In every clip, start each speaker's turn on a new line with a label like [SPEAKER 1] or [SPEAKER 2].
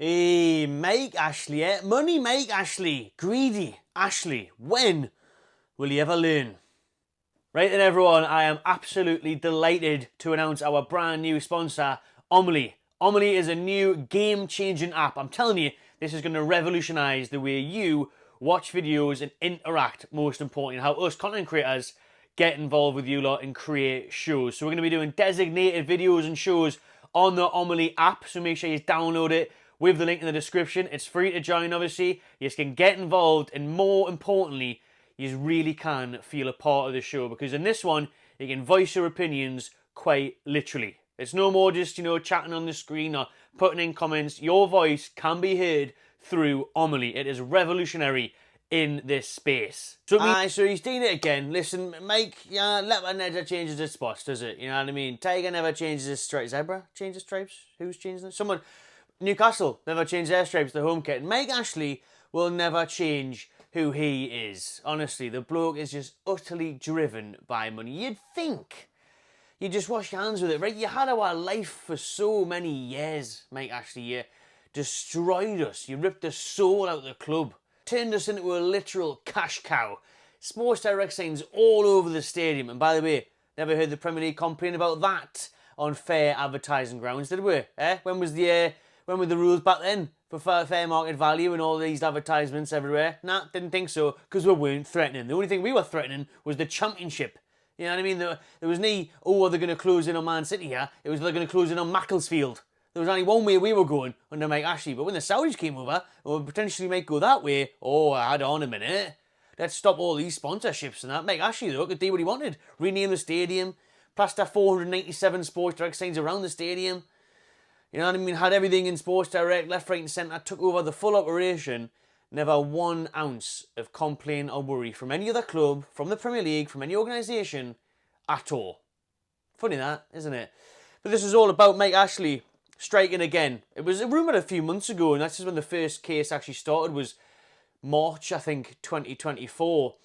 [SPEAKER 1] Hey, Mike Ashley, eh? Money Mike Ashley. Greedy Ashley. When will you ever learn? Right then, everyone, I am absolutely delighted to announce our brand new sponsor, Omely. Omely is a new game-changing app. I'm telling you, this is going to revolutionise the way you watch videos and interact, most importantly, how us content creators get involved with you lot and create shows. So we're going to be doing designated videos and shows on the Omely app, so make sure you download it with the link in the description. It's free to join, obviously. You can get involved, and more importantly, you really can feel a part of the show, because in this one, you can voice your opinions quite literally. It's no more just, chatting on the screen or putting in comments. Your voice can be heard through Omely. It is revolutionary in this space. So he's doing it again. Listen, Mike, leopard never changes its spots, does it? You know what I mean? Tiger never changes its stripes. Zebra changes stripes? Who's changing them? Someone. Newcastle never changed their stripes, the home kit. Mike Ashley will never change who he is. Honestly, the bloke is just utterly driven by money. You'd think you just wash your hands with it, right? You had our life for so many years, Mike Ashley. You destroyed us. You ripped the soul out of the club. Turned us into a literal cash cow. Sports Direct signs all over the stadium. And by the way, never heard the Premier League complain about that on fair advertising grounds, did we? When were the rules back then for fair market value and all these advertisements everywhere? Nah, didn't think so, because we weren't threatening. The only thing we were threatening was the championship. You know what I mean? There was no, are they going to close in on Man City here? It was they're going to close in on Macclesfield. There was only one way we were going under Mike Ashley, but when the Saudis came over, we potentially might go that way. Oh, hold on a minute. Let's stop all these sponsorships and that. Mike Ashley, though, could do what he wanted. Rename the stadium, plaster 497 Sports Direct signs around the stadium. You know what I mean? Had everything in Sports Direct, left, right and centre, took over the full operation. Never 1 ounce of complaint or worry from any other club, from the Premier League, from any organisation at all. Funny that, isn't it? But this is all about Mike Ashley striking again. It was rumoured a few months ago, and that's just when the first case actually started, was March, I think, 2024.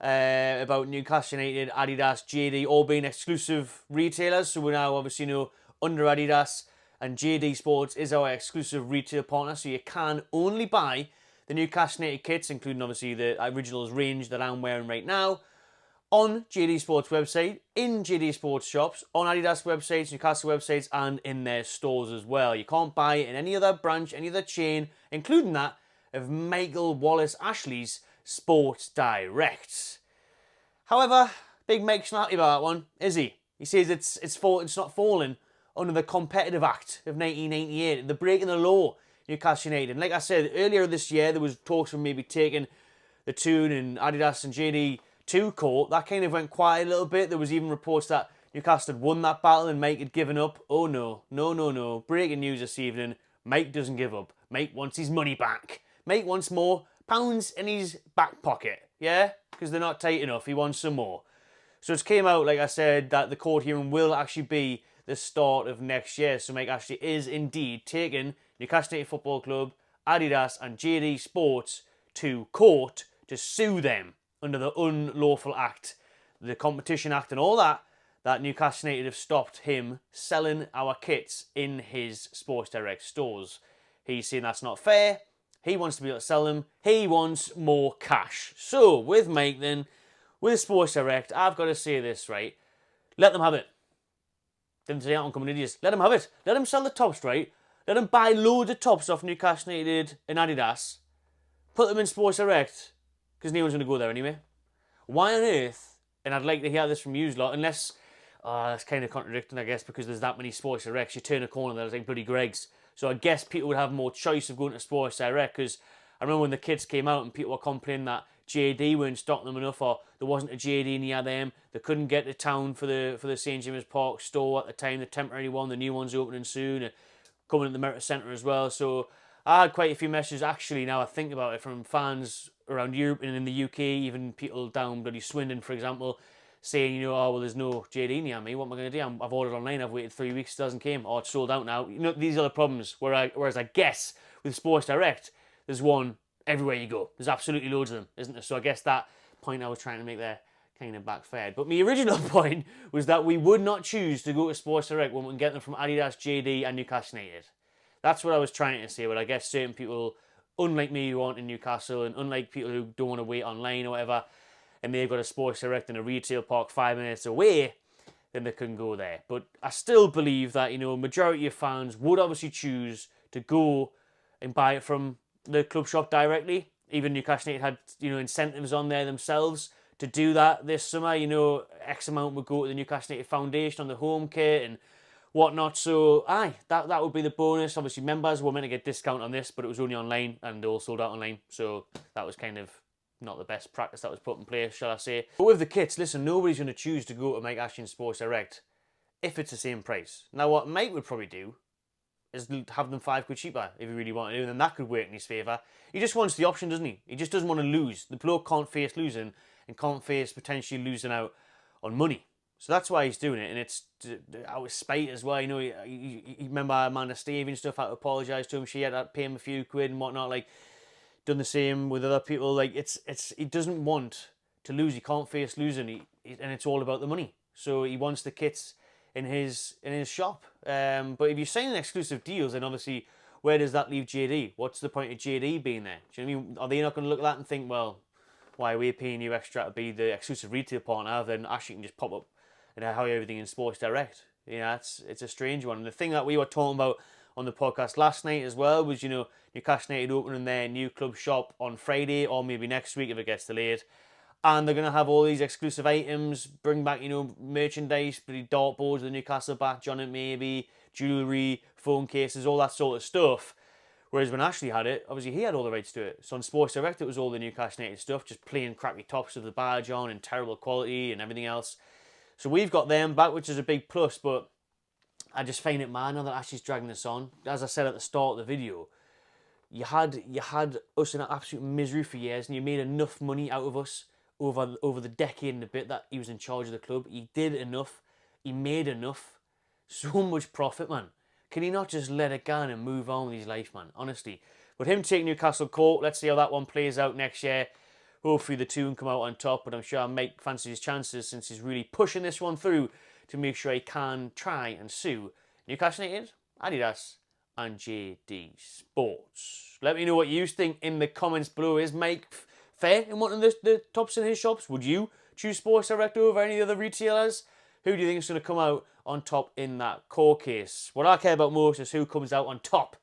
[SPEAKER 1] About Newcastle United, Adidas, JD, all being exclusive retailers. So we're now obviously under Adidas, and JD Sports is our exclusive retail partner. So you can only buy the Newcastle United kits, including obviously the Originals range that I'm wearing right now, on JD Sports website, in JD Sports shops, on Adidas websites, Newcastle websites, and in their stores as well. You can't buy it in any other branch, any other chain, including that of Michael Wallace Ashley's Sports Direct. However, Big Mike's not happy about that one, is he? He says it's not falling under the Competitive Act of 1998, the breaking the law, Newcastle United. And like I said, earlier this year, there was talks of maybe taking the Toon and Adidas and JD to court. That kind of went quiet a little bit. There was even reports that Newcastle had won that battle and Mike had given up. Oh no. Breaking news this evening. Mike doesn't give up. Mike wants his money back. Mike wants more pounds in his back pocket. Yeah? Because they're not tight enough. He wants some more. So it's came out, like I said, that the court hearing will actually be the start of next year. So Mike Ashley is indeed taking Newcastle United Football Club, Adidas and JD Sports to court to sue them under the unlawful act, the Competition Act and all that Newcastle United have stopped him selling our kits in his Sports Direct stores. He's saying that's not fair. He wants to be able to sell them. He wants more cash. So, with Mike then, with Sports Direct, I've got to say this, right? Let them have it. Didn't say that on Coming Idiots. Let them have it. Let them sell the tops, right? Let them buy loads of tops off Newcastle United and Adidas. Put them in Sports Direct, because no one's going to go there anyway. Why on earth, and I'd like to hear this from you lot, unless, that's kind of contradicting, I guess, because there's that many Sports Directs, you turn a corner, there's like bloody Greg's. So I guess people would have more choice of going to Sports Direct, because I remember when the kits came out and people were complaining that JD weren't stocking them enough, or there wasn't a JD near them, they couldn't get to town for the St James's Park store at the time, the temporary one, the new one's opening soon, coming at the Merit Centre as well. So I had quite a few messages, actually, now I think about it, from fans around Europe and in the UK, even people down bloody Swindon, for example, saying, oh, well, there's no JD near me, what am I going to do? I've ordered online, I've waited 3 weeks, it doesn't came, or it's sold out now. These are the problems, whereas I guess with Sports Direct, there's one everywhere you go. There's absolutely loads of them, isn't there? So I guess that point I was trying to make there kind of backfired. But my original point was that we would not choose to go to Sports Direct when we can get them from Adidas, JD and Newcastle United. That's what I was trying to say. But I guess certain people, unlike me, who aren't in Newcastle, and unlike people who don't want to wait online or whatever, and they've got a Sports Direct in a retail park 5 minutes away, then they can go there. But I still believe that, you know, majority of fans would obviously choose to go and buy it from the club shop directly. Even Newcastle United had, you know, incentives on there themselves to do that this summer. You know, X amount would go to the Newcastle United Foundation on the home kit and whatnot. So, that would be the bonus. Obviously, members were meant to get discount on this, but it was only online and they all sold out online. So that was kind of not the best practice that was put in place, shall I say. But with the kits, listen, nobody's going to choose to go to Mike Ashley Sports Direct if it's the same price. Now, what Mike would probably do is have them £5 cheaper if he really wanted to, and then that could work in his favour. He just wants the option, doesn't he? He just doesn't want to lose. The bloke can't face losing and can't face potentially losing out on money. So that's why he's doing it, and it's out of spite as well. You know, you remember Amanda Stevens stuff, had to apologise to him. She had to pay him a few quid and whatnot. Like, done the same with other people. Like, he doesn't want to lose. He can't face losing, and it's all about the money. So he wants the kits in his shop. But if you're signing exclusive deals, then obviously, where does that leave JD? What's the point of JD being there? Do you know what I mean? Are they not going to look at that and think, well, why are we paying you extra to be the exclusive retail partner? Then Ashley can just pop up and how everything in Sports Direct. You know, it's a strange one. And the thing that we were talking about on the podcast last night as well was, you know, Newcastle United opening their new club shop on Friday, or maybe next week if it gets delayed. And they're going to have all these exclusive items, bring back, you know, merchandise, pretty dartboards with the Newcastle badge on it maybe, jewellery, phone cases, all that sort of stuff. Whereas when Ashley had it, obviously he had all the rights to it. So on Sports Direct, it was all the Newcastle United stuff, just plain crappy tops with the badge on and terrible quality and everything else. So we've got them back, which is a big plus, but I just find it mad now that Ashley's dragging this on. As I said at the start of the video, you had us in absolute misery for years, and you made enough money out of us over the decade and a bit that he was in charge of the club. He did enough. He made enough. So much profit, man. Can he not just let it go and move on with his life, man? Honestly. But him taking Newcastle Court, let's see how that one plays out next year. Hopefully the two can come out on top, but I'm sure Mike fancies his chances since he's really pushing this one through to make sure he can try and sue Newcastle United, Adidas, and JD Sports. Let me know what you think in the comments below. Is Mike fair in wanting the tops in his shops? Would you choose Sports Direct over any other retailers? Who do you think is going to come out on top in that court case? What I care about most is who comes out on top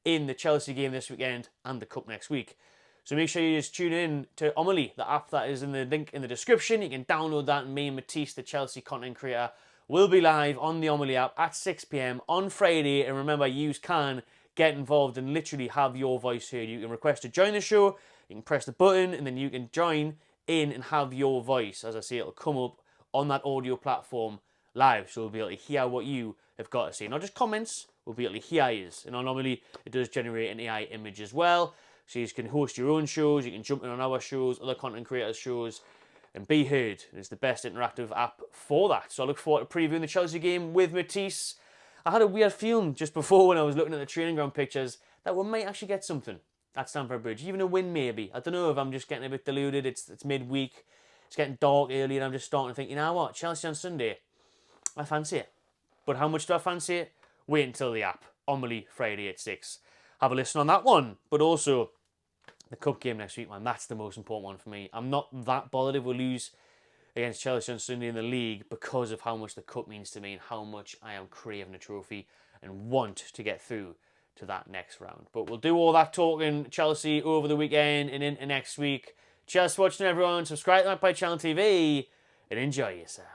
[SPEAKER 1] in the Chelsea game this weekend and the Cup next week. So make sure you just tune in to Omelie, the app that is in the link in the description. You can download that, and me and Matisse, the Chelsea content creator, will be live on the Omelie app at 6 p.m. on Friday. And remember, you can get involved and literally have your voice heard. You can request to join the show, you can press the button, and then you can join in and have your voice. As I say, it'll come up on that audio platform live, so we'll be able to hear what you have got to say. Not just comments, we'll be able to hear yours. And on Omelie, it does generate an AI image as well. So you can host your own shows, you can jump in on our shows, other content creators' shows, and be heard. It's the best interactive app for that. So I look forward to previewing the Chelsea game with Matisse. I had a weird feeling just before when I was looking at the training ground pictures that we might actually get something at Stamford Bridge. Even a win maybe. I don't know if I'm just getting a bit deluded. It's midweek. It's getting dark early and I'm just starting to think, you know what, Chelsea on Sunday, I fancy it. But how much do I fancy it? Wait until the app. Omelie, Friday at 6. Have a listen on that one. But also, the Cup game next week, man, that's the most important one for me. I'm not that bothered if we lose against Chelsea on Sunday in the league because of how much the Cup means to me and how much I am craving a trophy and want to get through to that next round. But we'll do all that talking Chelsea over the weekend and into next week. Cheers for watching, everyone. Subscribe to my channel TV and enjoy yourself.